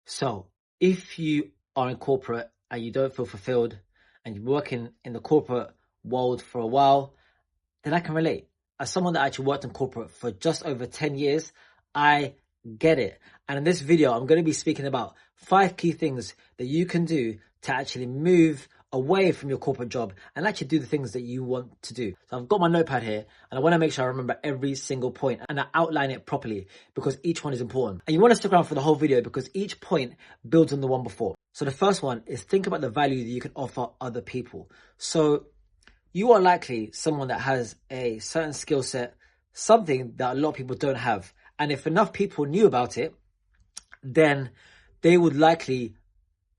So if you are in corporate and you don't feel fulfilled and you're working in the corporate world for a while, then I can relate. As someone that actually worked in corporate for just over 10 years, I get it. And in this video, I'm going to be speaking about 5 key things that you can do to actually move away from your corporate job and actually do the things that you want to do. So I've got my notepad here and I want to make sure I remember every single point and I outline it properly because each one is important. And you want to stick around for the whole video because each point builds on the one before. So the first one is think about the value that you can offer other people. So you are likely someone that has a certain skill set, something that a lot of people don't have. And if enough people knew about it, then they would likely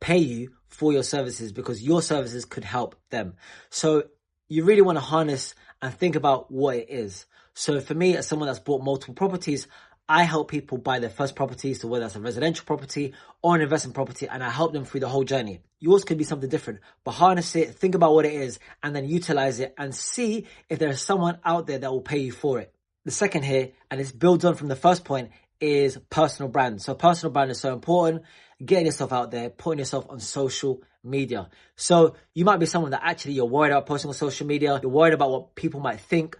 pay you for your services because your services could help them. So you really want to harness and think about what it is. So for me, as someone that's bought multiple properties, I help people buy their first property, so whether that's a residential property or an investment property, and I help them through the whole journey. Yours could be something different, but harness it, think about what it is, and then utilize it and see if there's someone out there that will pay you for it. The second here, and this builds on from the first point, is personal brand. So personal brand is so important. Getting yourself out there, putting yourself on social media. So you might be someone that actually you're worried about posting on social media. You're worried about what people might think,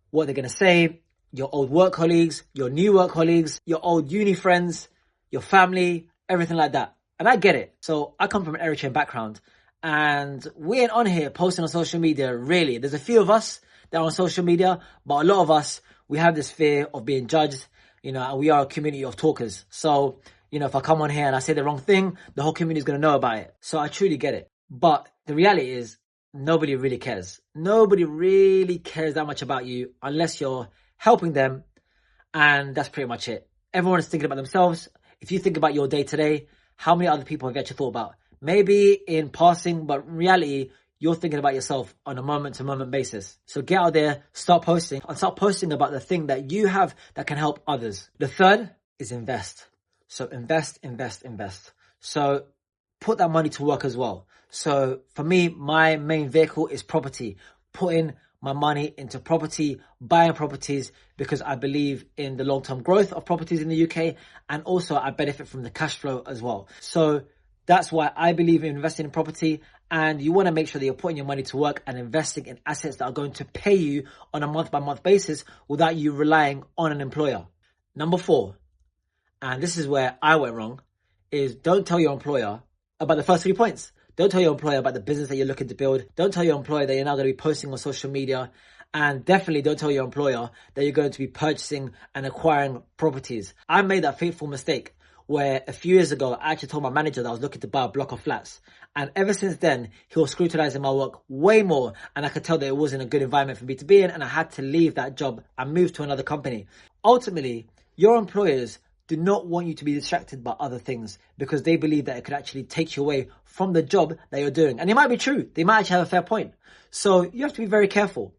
what they're going to say, your old work colleagues, your new work colleagues, your old uni friends, your family, everything like that. And I get it. So I come from an Eritrean background and we ain't on here posting on social media, really. There's a few of us that are on social media, but a lot of us, we have this fear of being judged, and we are a community of talkers. So, if I come on here and I say the wrong thing, the whole community is going to know about it. So I truly get it. But the reality is nobody really cares. Nobody really cares that much about you unless you're helping them. And that's pretty much it. Everyone is thinking about themselves. If you think about your day to day, how many other people have you actually thought about? Maybe in passing, but in reality, you're thinking about yourself on a moment to moment basis. So get out there, start posting about the thing that you have that can help others. The third is invest. So invest. So put that money to work as well. So for me, my main vehicle is property. Putting my money into property, buying properties, because I believe in the long-term growth of properties in the UK. And also I benefit from the cash flow as well. So that's why I believe in investing in property. And you want to make sure that you're putting your money to work and investing in assets that are going to pay you on a month-by-month basis without you relying on an employer. Number 4, and this is where I went wrong, is don't tell your employer about the first 3 points. Don't tell your employer about the business that you're looking to build. Don't tell your employer that you're now going to be posting on social media. And definitely don't tell your employer that you're going to be purchasing and acquiring properties. I made that fateful mistake where a few years ago, I actually told my manager that I was looking to buy a block of flats. And ever since then, he was scrutinizing my work way more. And I could tell that it wasn't a good environment for me to be in. And I had to leave that job and move to another company. Ultimately, your employers do not want you to be distracted by other things because they believe that it could actually take you away from the job that you're doing. And it might be true. They might actually have a fair point. So you have to be very careful.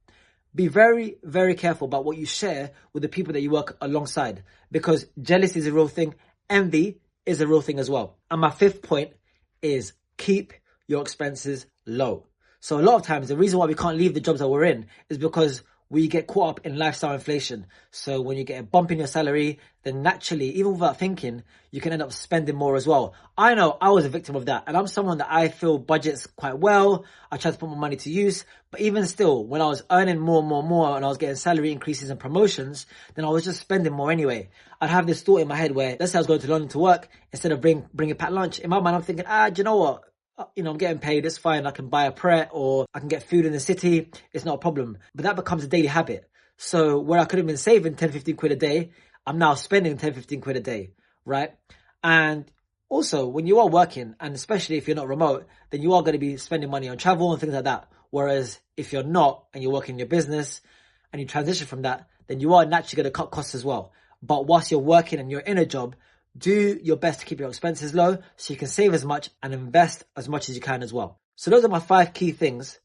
Be very, very careful about what you share with the people that you work alongside because jealousy is a real thing. Envy is a real thing as well. And my 5th point is keep your expenses low. So a lot of times the reason why we can't leave the jobs that we're in is because we get caught up in lifestyle inflation. So when you get a bump in your salary, then naturally, even without thinking, you can end up spending more as well. I know I was a victim of that. And I'm someone that I feel budgets quite well. I try to put my money to use. But even still, when I was earning more and I was getting salary increases and promotions, then I was just spending more anyway. I'd have this thought in my head where, let's say I was going to London to work, instead of bringing packed lunch. In my mind, I'm thinking, do you know what? I'm getting paid, it's fine. I can buy a Pret or I can get food in the city. It's not a problem. But that becomes a daily habit. So where I could have been saving 10, 15 quid a day, I'm now spending 10, 15 quid a day, right? And also when you are working, and especially if you're not remote, then you are going to be spending money on travel and things like that. Whereas if you're not and you're working in your business and you transition from that, then you are naturally going to cut costs as well. But whilst you're working and you're in a job, do your best to keep your expenses low so you can save as much and invest as much as you can as well. So those are my 5 key things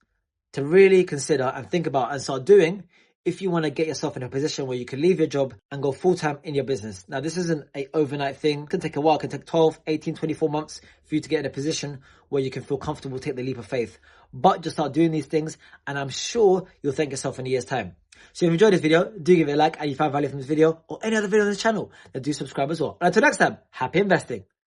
to really consider and think about and start doing if you want to get yourself in a position where you can leave your job and go full-time in your business. Now, this isn't an overnight thing. It can take a while. It can take 12, 18, 24 months for you to get in a position where you can feel comfortable to take the leap of faith. But just start doing these things and I'm sure you'll thank yourself in a year's time. So if you enjoyed this video, do give it a like and you found value from this video or any other video on this channel, then do subscribe as well. And until next time, happy investing.